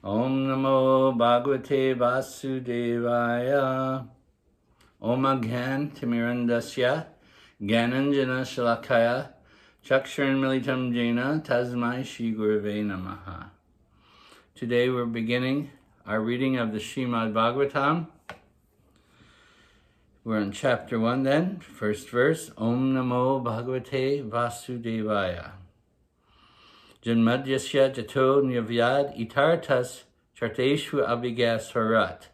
Om Namo Bhagavate Vasudevaya. Om Agyan Timirandasya Gyananjana Shalakaya Chakshuran Militam Jena Tasmai Shri Gurave Namaha. Today we're beginning our reading of the Srimad Bhagavatam. We're in chapter 1 then, first verse. Om Namo Bhagavate Vasudevaya. Janmadyasya jato nyavyad itartas charteshu abhigasvarat.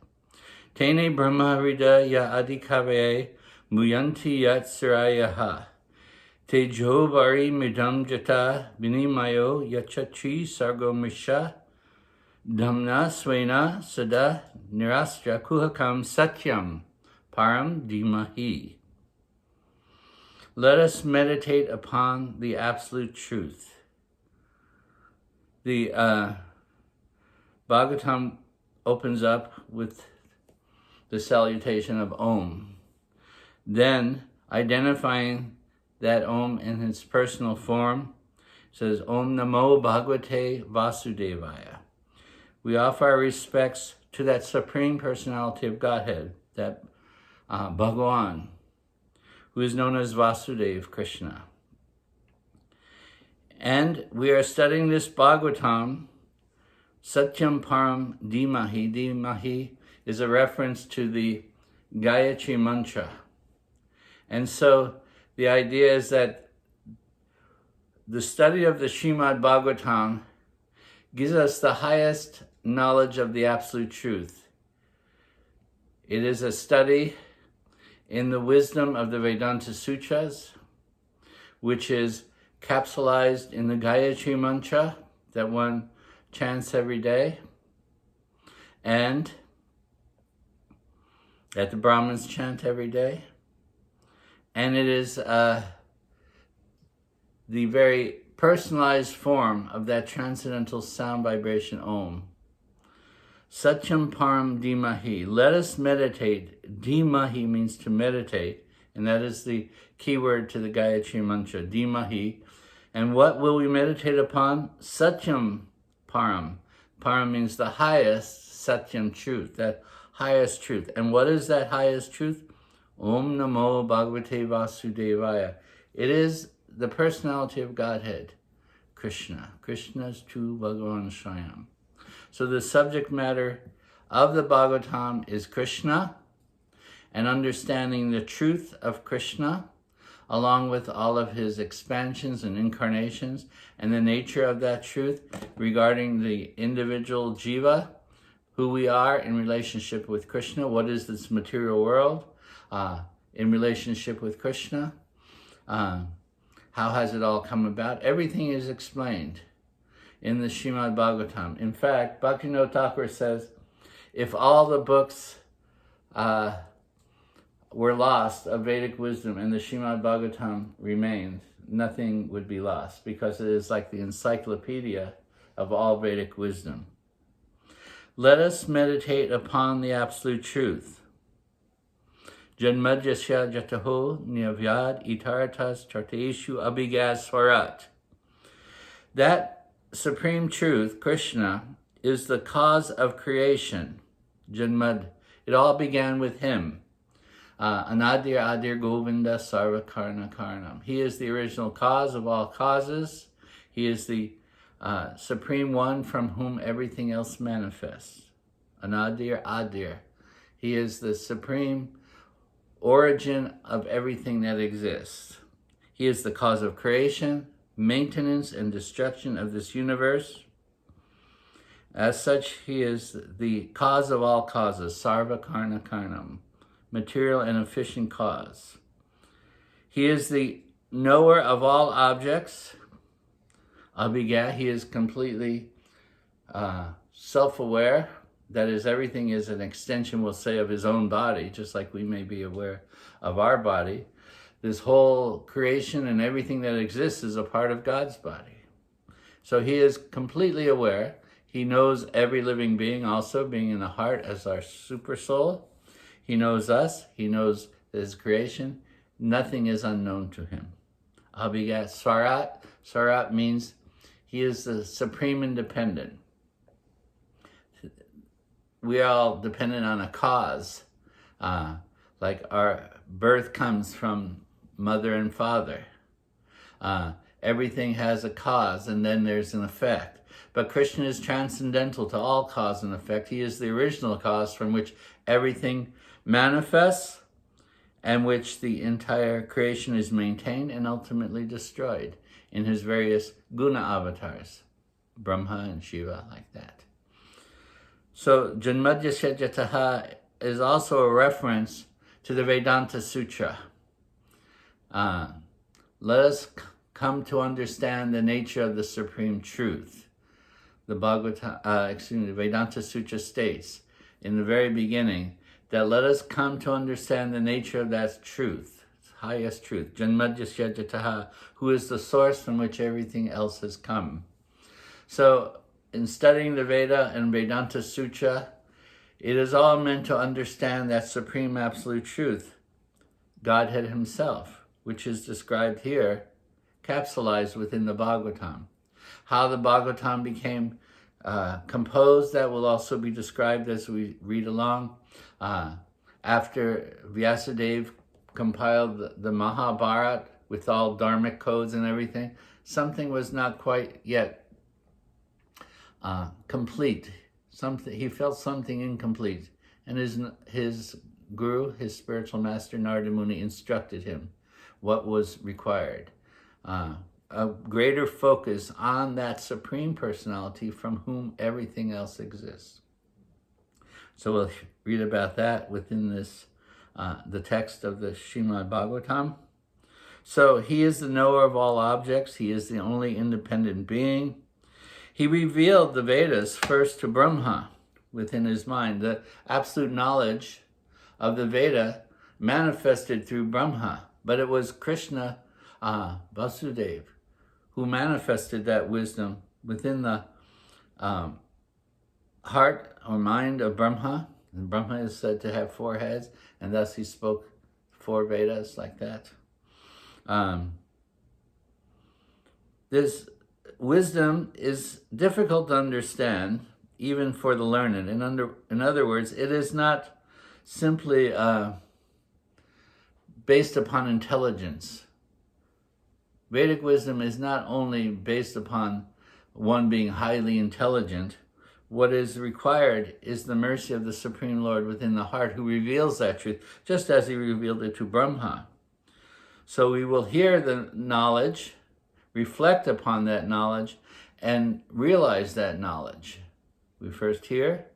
Tene brahma hrida ya adhikavye muyanti yat sarayaha. Te jobari midam jata vinimayo yachachi sargo misha. Dhamna svena sada nirastra kuhakam satyam param dhimahi. Let us meditate upon the absolute truth. The Bhagavatam opens up with the salutation of Om. Then, identifying that Om in its personal form, says Om Namo Bhagavate Vasudevaya. We offer our respects to that Supreme Personality of Godhead, that Bhagavan, who is known as Vasudeva Krishna. And we are studying this Bhagavatam, Satyam Param Dhimahi. Dhimahi is a reference to the Gayatri Mantra. And so the idea is that the study of the Srimad Bhagavatam gives us the highest knowledge of the absolute truth. It is a study in the wisdom of the Vedanta Sutras, which is capsulized in the Gayatri Mantra that one chants every day, and that the Brahmins chant every day. And it is the very personalized form of that transcendental sound vibration Om. Satyam Param Dhimahi. Let us meditate. Dhimahi means to meditate, and that is the key word to the Gayatri Mantra, Dhimahi. And what will we meditate upon? Satyam Param. Param means the highest, Satyam, truth, that highest truth. And what is that highest truth? Om Namo Bhagavate Vasudevaya. It is the personality of Godhead, Krishna. Krishna's true Bhagavan Swayam. So the subject matter of the Bhagavatam is Krishna, and understanding the truth of Krishna, along with all of his expansions and incarnations, and the nature of that truth regarding the individual jiva, who we are in relationship with Krishna. What is this material world in relationship with Krishna? How has it all come about? Everything is explained in the Srimad Bhagavatam. In fact, Bhaktivinoda Thakur says, if all the books were lost of Vedic wisdom and the Srimad Bhagavatam remained, nothing would be lost, because it is like the encyclopedia of all Vedic wisdom. Let us meditate upon the absolute truth. Janmadyasya jataho nyavyad itaratas charteshu abhigasvarat. That supreme truth, Krishna, is the cause of creation. Janmad. It all began with him. Anadir Adir Govinda Sarva Karna Karnam. He is the original cause of all causes. He is the supreme one from whom everything else manifests. Anadir Adir. He is the supreme origin of everything that exists. He is the cause of creation, maintenance, and destruction of this universe. As such, he is the cause of all causes, Sarva Karna Karnam. Material and efficient cause. He is the knower of all objects. Abhiga, he is completely self-aware. That is, everything is an extension, we'll say, of his own body, just like we may be aware of our body. This whole creation and everything that exists is a part of God's body. So he is completely aware. He knows every living being, also being in the heart as our super soul. He knows us. He knows his creation. Nothing is unknown to him. Abhigat Swarat. Swarat means he is the supreme independent. we are all dependent on a cause. Like our birth comes from mother and father. Everything has a cause, and then there's an effect. But Krishna is transcendental to all cause and effect. He is the original cause from which everything manifests, and which the entire creation is maintained and ultimately destroyed in his various guna avatars, Brahma and Shiva, like that. So Janmadhyasya Jataha is also a reference to the Vedanta Sutra. Let us come to understand the nature of the supreme truth. The Vedanta Sutra states in the very beginning that let us come to understand the nature of that truth, highest truth, Janmadhyasya Jataha, who is the source from which everything else has come. So in studying the Veda and Vedanta Sutra, it is all meant to understand that supreme absolute truth, Godhead himself, which is described here, capsulized within the Bhagavatam. How the Bhagavatam became composed, that will also be described as we read along. After Vyasadeva compiled the Mahabharata with all dharmic codes and everything, something was not quite yet complete. He felt something incomplete, and his guru, his spiritual master Narada Muni, instructed him what was required. A greater focus on that supreme personality from whom everything else exists. So we'll read about that within this, the text of the Srimad Bhagavatam. So he is the knower of all objects. He is the only independent being. He revealed the Vedas first to Brahma within his mind. The absolute knowledge of the Veda manifested through Brahma, but it was Krishna Vasudeva who manifested that wisdom within the heart or mind of Brahma. And Brahma is said to have 4 heads, and thus he spoke 4 Vedas like that. This wisdom is difficult to understand, even for the learned. In other words, it is not simply based upon intelligence. Vedic wisdom is not only based upon one being highly intelligent. What is required is the mercy of the Supreme Lord within the heart, who reveals that truth, just as he revealed it to Brahma. So we will hear the knowledge, reflect upon that knowledge, and realize that knowledge. We first hear,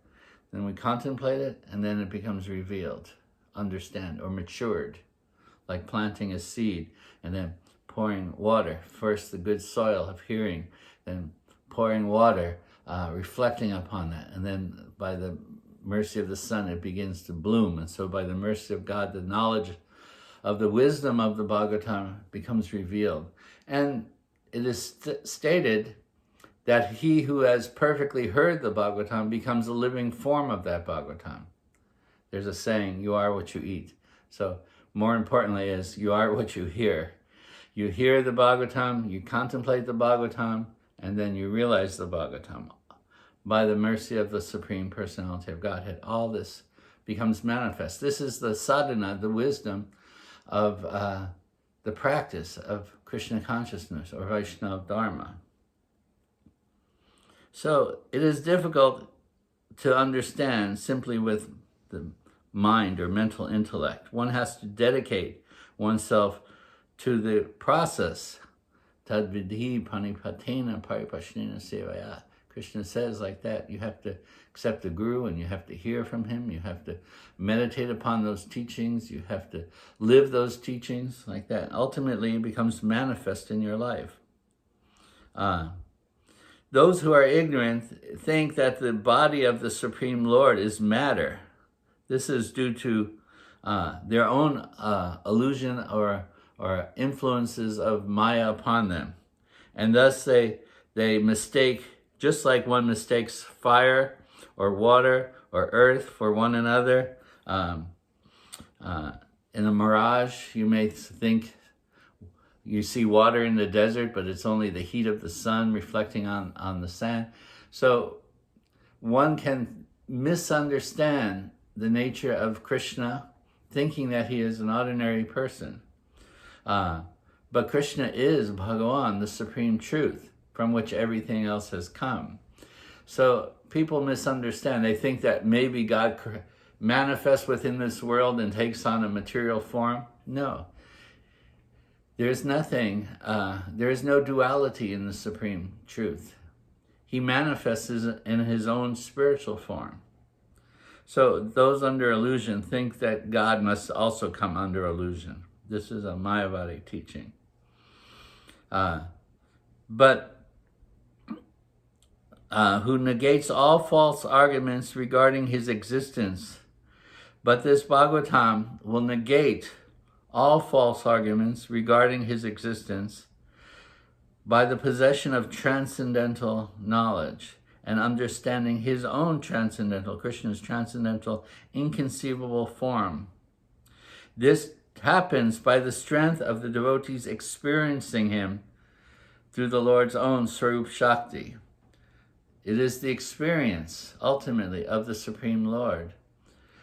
then we contemplate it, and then it becomes revealed, understand, or matured, like planting a seed, and then pouring water. First the good soil of hearing, then pouring water, reflecting upon that, and then by the mercy of the sun it begins to bloom. And so by the mercy of God, the knowledge of the wisdom of the Bhagavatam becomes revealed. And it is stated that he who has perfectly heard the Bhagavatam becomes a living form of that Bhagavatam. There's a saying, you are what you eat. So more importantly is, you are what you hear. You hear the Bhagavatam, you contemplate the Bhagavatam, and then you realize the Bhagavatam. By the mercy of the Supreme Personality of Godhead, all this becomes manifest. This is the sadhana, the wisdom of the practice of Krishna consciousness or Vaishnava Dharma. So it is difficult to understand simply with the mind or mental intellect. One has to dedicate oneself to the process. Tad vidhi panipatena paripashnena sevaya. Krishna says like that, you have to accept the Guru and you have to hear from him. You have to meditate upon those teachings. You have to live those teachings like that. Ultimately, it becomes manifest in your life. Those who are ignorant think that the body of the Supreme Lord is matter. This is due to their own illusion or influences of Maya upon them. And thus they mistake, just like one mistakes fire or water or earth for one another. In a mirage, you may think you see water in the desert, but it's only the heat of the sun reflecting on the sand. So one can misunderstand the nature of Krishna, thinking that he is an ordinary person. But Krishna is Bhagavan, the supreme truth, from which everything else has come. So people misunderstand. They think that maybe God manifests within this world and takes on a material form. No. There's nothing, there is no duality in the supreme truth. He manifests in his own spiritual form. So those under illusion think that God must also come under illusion. This is a Mayavadi teaching. Who negates all false arguments regarding his existence. But this Bhagavatam will negate all false arguments regarding his existence by the possession of transcendental knowledge and understanding his own transcendental, Krishna's transcendental, inconceivable form. This happens by the strength of the devotees experiencing him through the Lord's own Swarup Shakti. It is the experience, ultimately, of the Supreme Lord,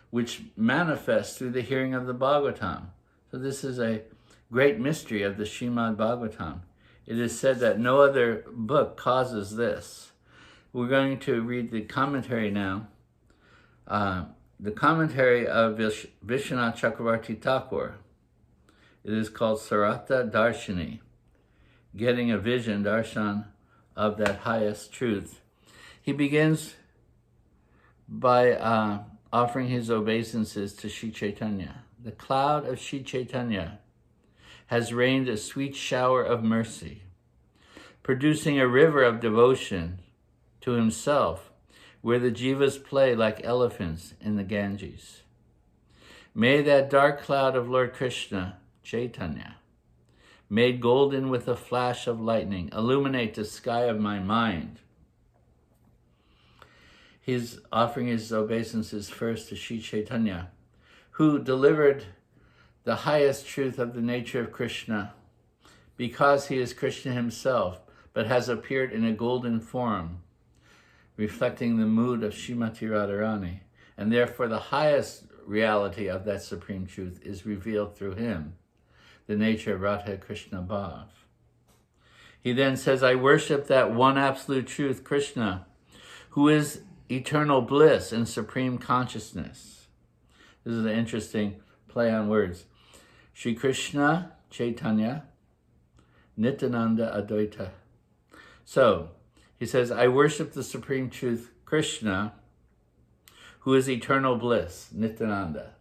which manifests through the hearing of the Bhagavatam. So this is a great mystery of the Srimad Bhagavatam. It is said that no other book causes this. We're going to read the commentary now. The commentary of Visvanatha Cakravarti Thakur. It is called Sarata Darshini, getting a vision, darshan, of that highest truth. He begins by offering his obeisances to Sri Chaitanya. The cloud of Sri Chaitanya has rained a sweet shower of mercy, producing a river of devotion to himself, where the jivas play like elephants in the Ganges. May that dark cloud of Lord Krishna, Chaitanya, made golden with a flash of lightning, illuminate the sky of my mind. He's offering his obeisances first to Sri Chaitanya, who delivered the highest truth of the nature of Krishna because he is Krishna himself, but has appeared in a golden form, reflecting the mood of Srimati Radharani. And therefore the highest reality of that supreme truth is revealed through him, the nature of Radha Krishna Bhav. He then says, I worship that one absolute truth, Krishna, who is eternal bliss and supreme consciousness. This is an interesting play on words. Shri Krishna, Chaitanya, Nityananda, Advaita. So, he says, I worship the supreme truth, Krishna, who is eternal bliss, Nityananda.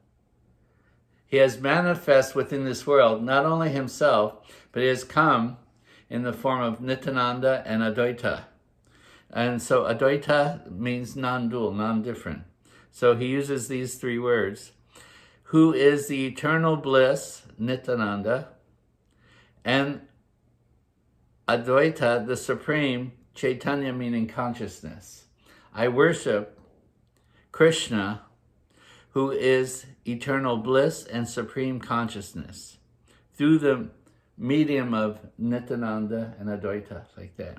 He has manifest within this world, not only himself, but he has come in the form of Nityananda and Advaita. And so Advaita means non-dual, non-different. So he uses these three words, who is the eternal bliss, Nityananda, and Advaita, the supreme, Chaitanya meaning consciousness. I worship Krishna, who is eternal bliss and supreme consciousness, through the medium of Nityananda and Advaita, like that.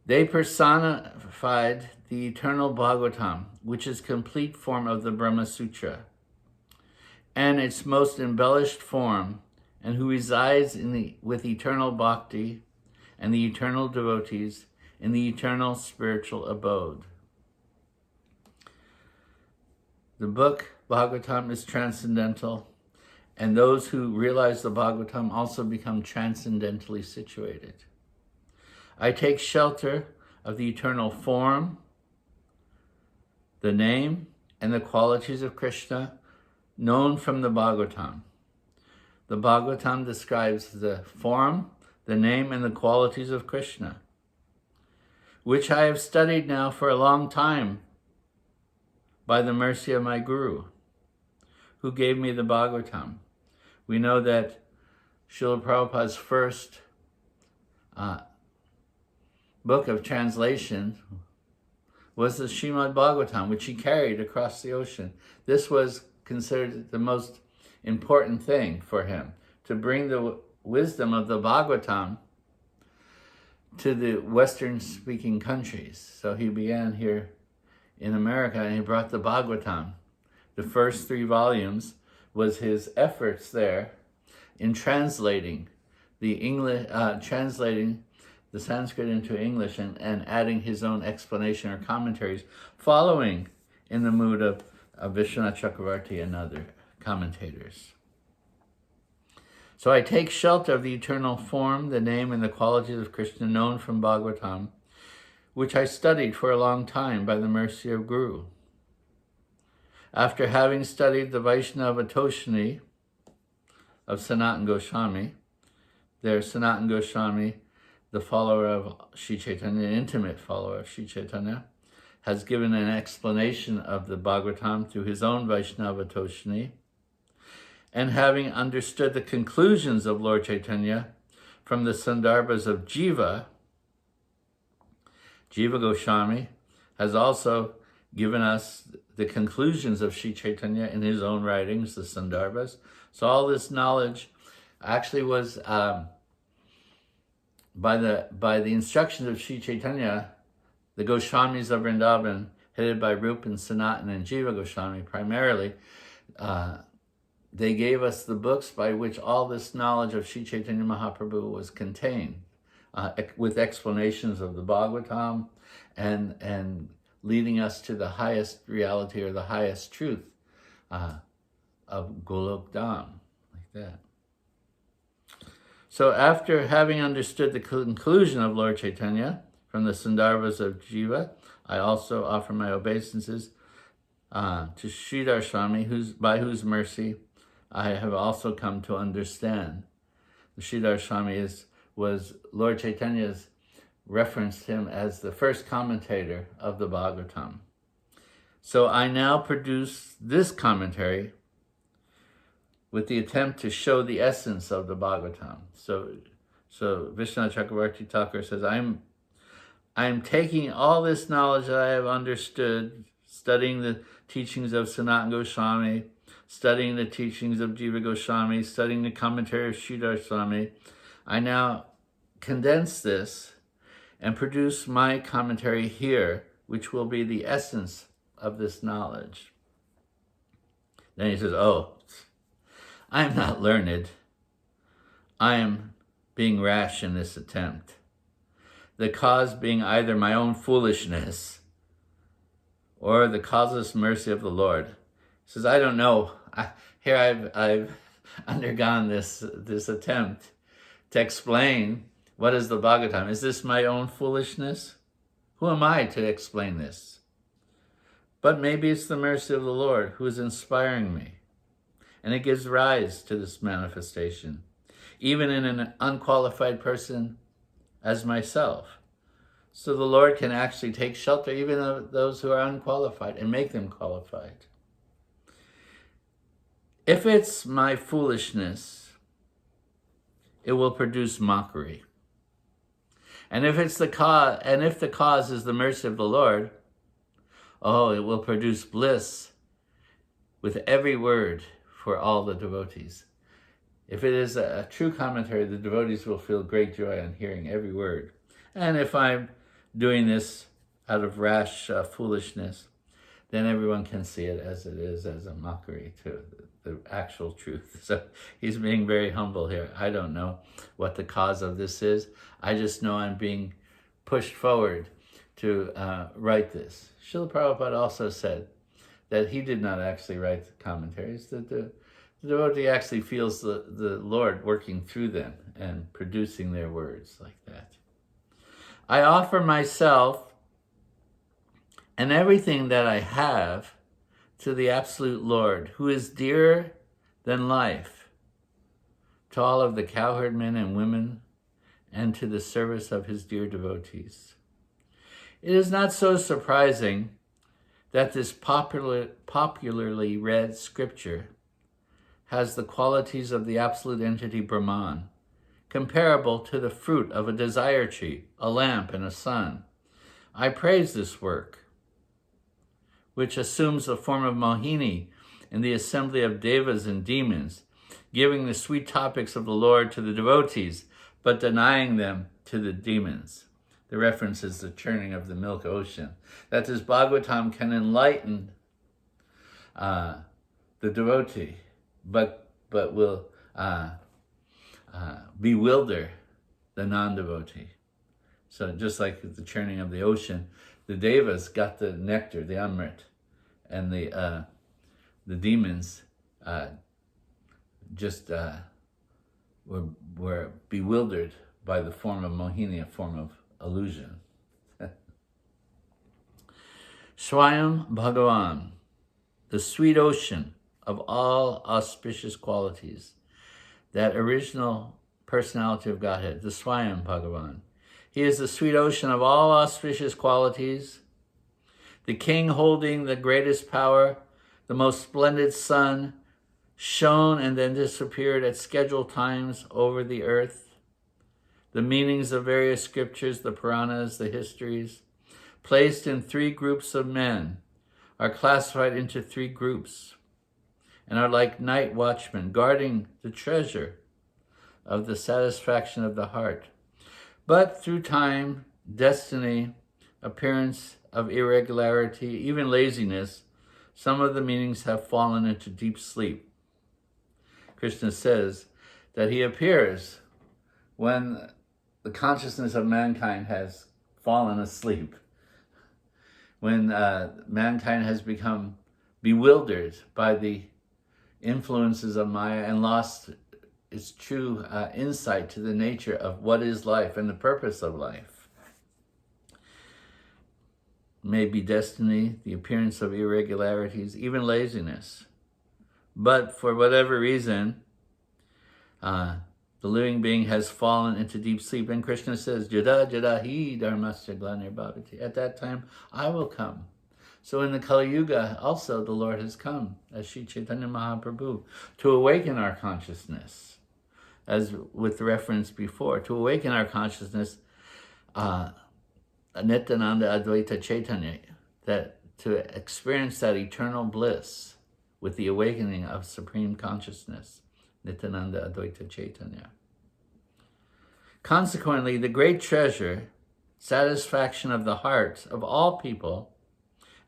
They personified the eternal Bhagavatam, which is complete form of the Brahma Sutra, and its most embellished form, and who resides with eternal bhakti and the eternal devotees in the eternal spiritual abode. The book Bhagavatam is transcendental, and those who realize the Bhagavatam also become transcendentally situated. I take shelter of the eternal form, the name, and the qualities of Krishna known from the Bhagavatam. The Bhagavatam describes the form, the name, and the qualities of Krishna, which I have studied now for a long time by the mercy of my Guru, who gave me the Bhagavatam. We know that Srila Prabhupada's first book of translation was the Srimad Bhagavatam, which he carried across the ocean. This was considered the most important thing for him, to bring the wisdom of the Bhagavatam to the Western-speaking countries. So he began here in America, and he brought the Bhagavatam. The first 3 volumes was his efforts there in translating the English, translating the Sanskrit into English and adding his own explanation or commentaries, following in the mood of Visvanatha Cakravarti and other commentators. So I take shelter of the eternal form, the name, and the qualities of Krishna known from Bhagavatam, which I studied for a long time by the mercy of Guru. After having studied the Vaishnava Toshni of Sanatana Goswami, there Sanatana Goswami, the follower of Sri Chaitanya, an intimate follower of Sri Chaitanya, has given an explanation of the Bhagavatam through his own Vaishnava Toshni, and having understood the conclusions of Lord Chaitanya from the Sandarbhas of Jiva Goswami has also given us the conclusions of Sri Chaitanya in his own writings, the Sandarbhas. So all this knowledge actually was by the instructions of Sri Chaitanya, the Goswamis of Vrindavan, headed by Rupa and Sanatana and Jiva Goswami primarily, they gave us the books by which all this knowledge of Sri Chaitanya Mahaprabhu was contained, with explanations of the Bhagavatam and leading us to the highest reality or the highest truth of Golok Dham, like that. So after having understood the conclusion of Lord Chaitanya from the Sandarbhas of Jiva, I also offer my obeisances to Sridhar Swami, by whose mercy I have also come to understand. The Sridhar Swami was Lord Chaitanya's referenced him as the first commentator of the Bhagavatam. So I now produce this commentary with the attempt to show the essence of the Bhagavatam. So Visvanatha Cakravarti Thakur says, I'm taking all this knowledge that I have understood, studying the teachings of Sanatana Goswami, studying the teachings of Jiva Goswami, studying the commentary of Sridhar Swami. I now condense this and produce my commentary here, which will be the essence of this knowledge. Then he says, I am not learned. I am being rash in this attempt. The cause being either my own foolishness or the causeless mercy of the Lord. He says, I don't know. I've undergone this attempt to explain what is the Bhagavatam. Is this my own foolishness? Who am I to explain this? But maybe it's the mercy of the Lord who is inspiring me. And it gives rise to this manifestation, even in an unqualified person as myself. So the Lord can actually take shelter even of those who are unqualified and make them qualified. If it's my foolishness, it will produce mockery. And if it's the cause is the mercy of the Lord, it will produce bliss with every word for all the devotees. If it is a true commentary, the devotees will feel great joy on hearing every word. And if I'm doing this out of rash foolishness, then everyone can see it as a mockery to the actual truth. So he's being very humble here. I don't know what the cause of this is. I just know I'm being pushed forward to write this. Srila Prabhupada also said that he did not actually write the commentaries, that the devotee actually feels the Lord working through them and producing their words like that. I offer myself and everything that I have to the absolute Lord, who is dearer than life, to all of the cowherd men and women, and to the service of his dear devotees. It is not so surprising that this popularly read scripture has the qualities of the absolute entity Brahman, comparable to the fruit of a desire tree, a lamp, and a sun. I praise this work, which assumes the form of Mohini in the assembly of devas and demons, giving the sweet topics of the Lord to the devotees, but denying them to the demons. The reference is the churning of the milk ocean. That this Bhagavatam can enlighten the devotee, but will bewilder the non-devotee. So just like the churning of the ocean, the devas got the nectar, the amrit, and the demons were bewildered by the form of Mohini, a form of illusion. Swayam Bhagavan, the sweet ocean of all auspicious qualities, that original personality of Godhead, the Swayam Bhagavan. He is the sweet ocean of all auspicious qualities, the king holding the greatest power, the most splendid sun, shone and then disappeared at scheduled times over the earth. The meanings of various scriptures, the Puranas, the histories, placed in 3 groups of men, are classified into 3 groups, and are like night watchmen guarding the treasure of the satisfaction of the heart. But through time, destiny, appearance of irregularity, even laziness, some of the meanings have fallen into deep sleep. Krishna says that he appears when the consciousness of mankind has fallen asleep, when mankind has become bewildered by the influences of Maya and lost its true insight to the nature of what is life and the purpose of life. Maybe destiny, the appearance of irregularities, even laziness. But for whatever reason, the living being has fallen into deep sleep. And Krishna says, Jada Jada hi dharmasya glanir. At that time, I will come. So in the Kali Yuga, also the Lord has come as Sri Chaitanya Mahaprabhu to awaken our consciousness, as with the reference before, to awaken our consciousness, Nityananda Advaita Chaitanya, that to experience that eternal bliss with the awakening of supreme consciousness, Nityananda Advaita Chaitanya. Consequently, the great treasure, satisfaction of the hearts of all people,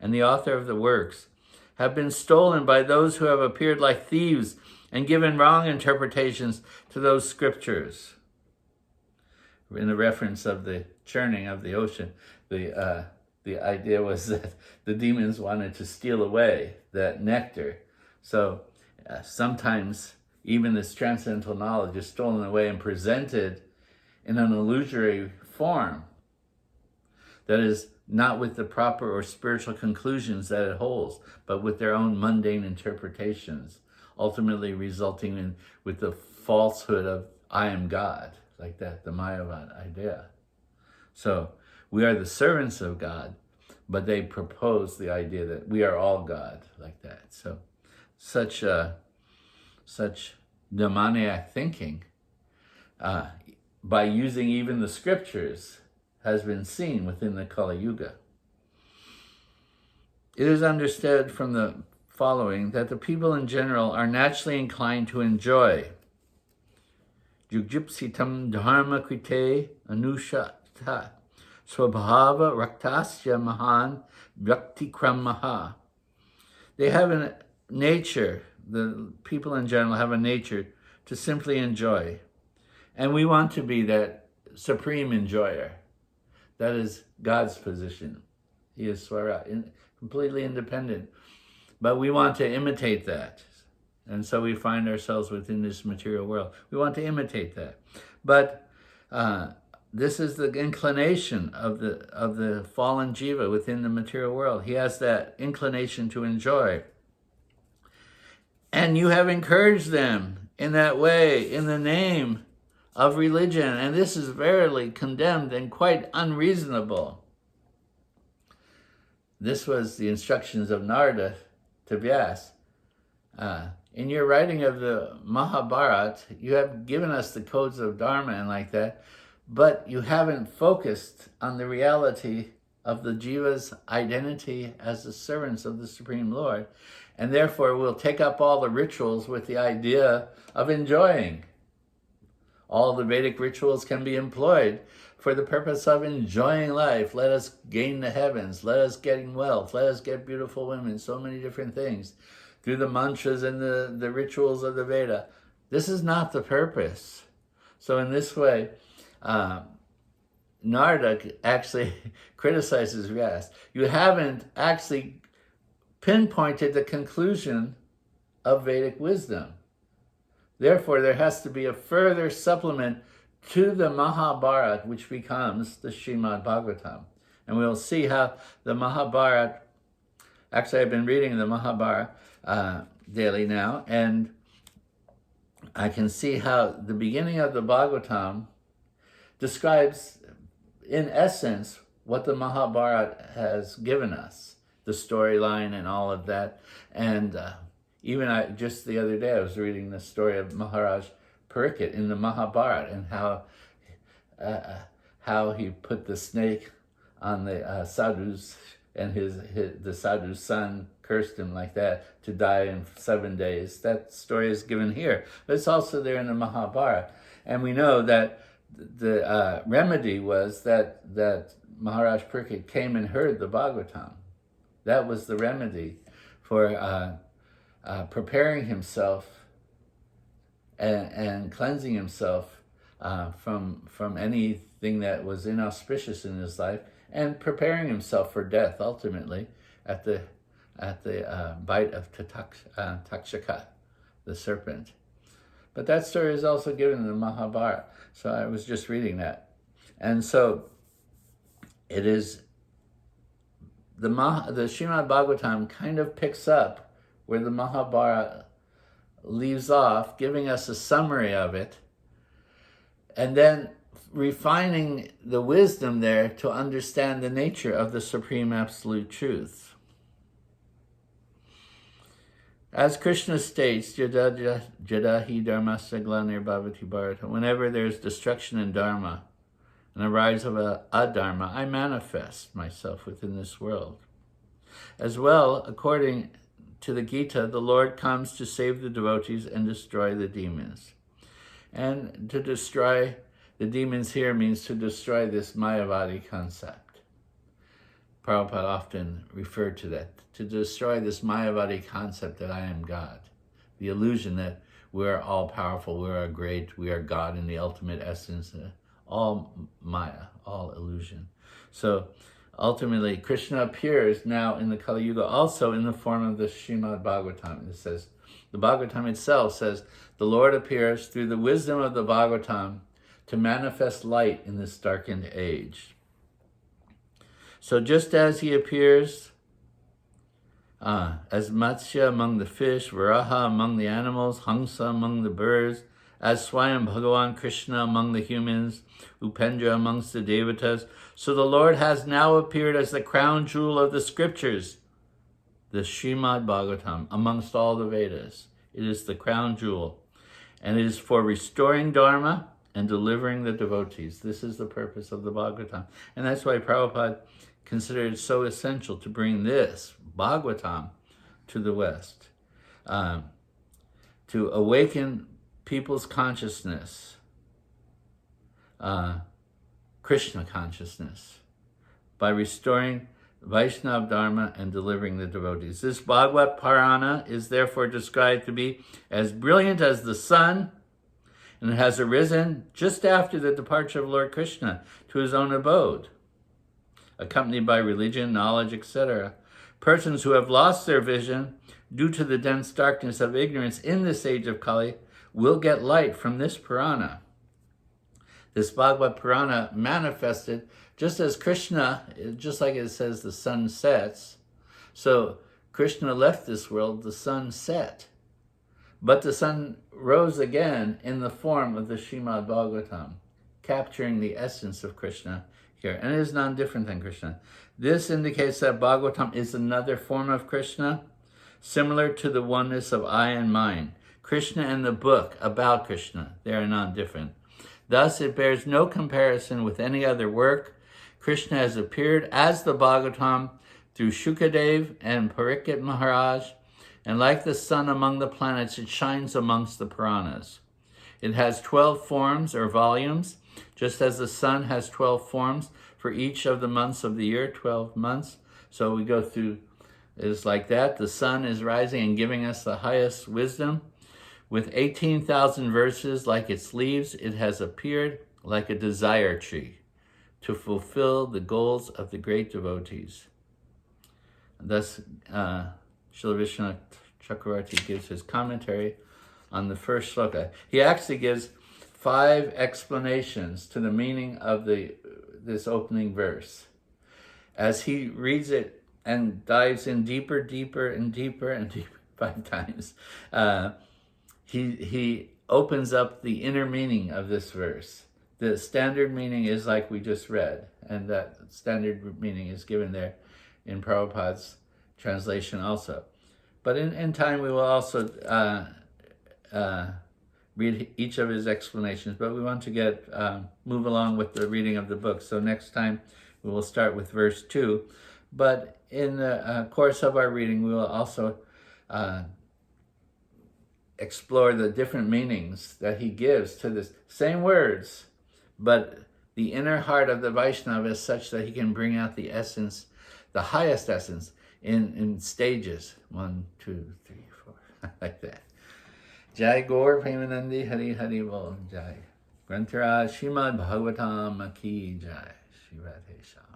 and the author of the works, have been stolen by those who have appeared like thieves and given wrong interpretations to those scriptures. In the reference of the churning of the ocean, the idea was that the demons wanted to steal away that nectar. So sometimes even this transcendental knowledge is stolen away and presented in an illusory form that is not with the proper or spiritual conclusions that it holds, but with their own mundane interpretations, ultimately resulting with the falsehood of I am God, like that, the Mayavad idea. So we are the servants of God, but they propose the idea that we are all God, like that. So such demoniac thinking, by using even the scriptures, has been seen within the Kali Yuga. It is understood from the following that the people in general are naturally inclined to enjoy Jugjupsitam dharma krite anushata swabhava raktasya mahan vyaktikramaha. They have a nature, the people in general have a nature to simply enjoy. And we want to be that supreme enjoyer. That is God's position. He is Swara, completely independent. But we want to imitate that. And so we find ourselves within this material world. We want to imitate that. But this is the inclination of the fallen jiva within the material world. He has that inclination to enjoy. And you have encouraged them in that way, in the name of religion. And this is verily condemned and quite unreasonable. This was the instructions of Narada to Vyas. In your writing of the Mahabharata, you have given us the codes of Dharma and like that, but you haven't focused on the reality of the jiva's identity as the servants of the Supreme Lord, and therefore will take up all the rituals with the idea of enjoying. All the Vedic rituals can be employed for the purpose of enjoying life. Let us gain the heavens. Let us gain wealth. Let us get beautiful women. So many different things through the mantras and the rituals of the Veda. This is not the purpose. So in this way, Narada actually criticizes Vyas. You haven't actually pinpointed the conclusion of Vedic wisdom. Therefore, there has to be a further supplement to the Mahabharata, which becomes the Srimad Bhagavatam. And we'll see how the Mahabharata, actually I've been reading the Mahabharata daily now, and I can see how the beginning of the Bhagavatam describes, in essence, what the Mahabharata has given us, the storyline and all of that. And even just the other day, I was reading the story of Maharaj Parikshit in the Mahabharata, and how he put the snake on the sadhus, and the sadhu's son cursed him like that to die in 7 days. That story is given here, but it's also there in the Mahabharata. And we know that the remedy was that Maharaj Parikshit came and heard the Bhagavatam. That was the remedy for preparing himself and cleansing himself from anything that was inauspicious in his life, and preparing himself for death ultimately at the bite of Takshaka, the serpent. But that story is also given in the Mahabharata. So I was just reading that. And so it is, the Srimad Bhagavatam kind of picks up where the Mahabharata leaves off, giving us a summary of it, and then refining the wisdom there to understand the nature of the Supreme Absolute Truth. As Krishna states, Jadahi Dharmasya Glanir Bhavati Bharata, whenever there's destruction in Dharma and a rise of Adharma, I manifest myself within this world. As well, according to the Gita, the Lord comes to save the devotees and destroy the demons. And to destroy the demons here means to destroy this Mayavadi concept. Prabhupada often referred to that, to destroy this Mayavadi concept that I am God. The illusion that we're all-powerful, we are great, we are God in the ultimate essence. All Maya, all illusion. So ultimately, Krishna appears now in the Kali Yuga also in the form of the Srimad Bhagavatam. It says, the Bhagavatam itself says, the Lord appears through the wisdom of the Bhagavatam to manifest light in this darkened age. So just as he appears as Matsya among the fish, Varaha among the animals, Hamsa among the birds, as Swayam Bhagavan Krishna among the humans, Upendra amongst the Devatas, so the Lord has now appeared as the crown jewel of the scriptures, the Srimad Bhagavatam, amongst all the Vedas. It is the crown jewel, and it is for restoring Dharma and delivering the devotees. This is the purpose of the Bhagavatam. And that's why Prabhupada considered it so essential to bring this Bhagavatam to the West, to awaken people's consciousness, Krishna consciousness, by restoring Vaishnava Dharma and delivering the devotees. This Bhagavad Purana is therefore described to be as brilliant as the sun, and it has arisen just after the departure of Lord Krishna to his own abode, accompanied by religion, knowledge, etc. Persons who have lost their vision due to the dense darkness of ignorance in this age of Kali will get light from this Purana. This Bhagavad Purana manifested just as Krishna, just like it says the sun sets, so Krishna left this world, the sun set. But the sun rose again in the form of the Srimad Bhagavatam, capturing the essence of Krishna here. And it is non-different than Krishna. This indicates that Bhagavatam is another form of Krishna, similar to the oneness of I and mine. Krishna and the book about Krishna, they are non-different. Thus, it bears no comparison with any other work. Krishna has appeared as the Bhagavatam through Shukadev and Parikshit Maharaj, and like the sun among the planets, it shines amongst the Puranas. It has 12 forms or volumes, Just as the sun has 12 forms for each of the months of the year, 12 months. So we go through, it's like that. The sun is rising and giving us the highest wisdom. With 18,000 verses like its leaves, it has appeared like a desire tree to fulfill the goals of the great devotees. Thus, Srila Visvanatha Cakravarti gives his commentary on the first sloka. He actually gives 5 explanations to the meaning of this opening verse. As he reads it and dives in deeper and deeper 5 times, he opens up the inner meaning of this verse. The standard meaning is like we just read, and that standard meaning is given there in Prabhupada's translation also. But in time we will also read each of his explanations, but we want to move along with the reading of the book. So next time we will start with verse 2. But in the course of our reading, we will also explore the different meanings that he gives to this same words, but the inner heart of the Vaishnava is such that he can bring out the essence, the highest essence, in stages. 1, 2, 3, 4, like that. Jai Gaur Premanandi Hari Hari Bol Jai. Grantaraj Srimad Bhagavatam Ki Jai. Shri Radhe Shyam.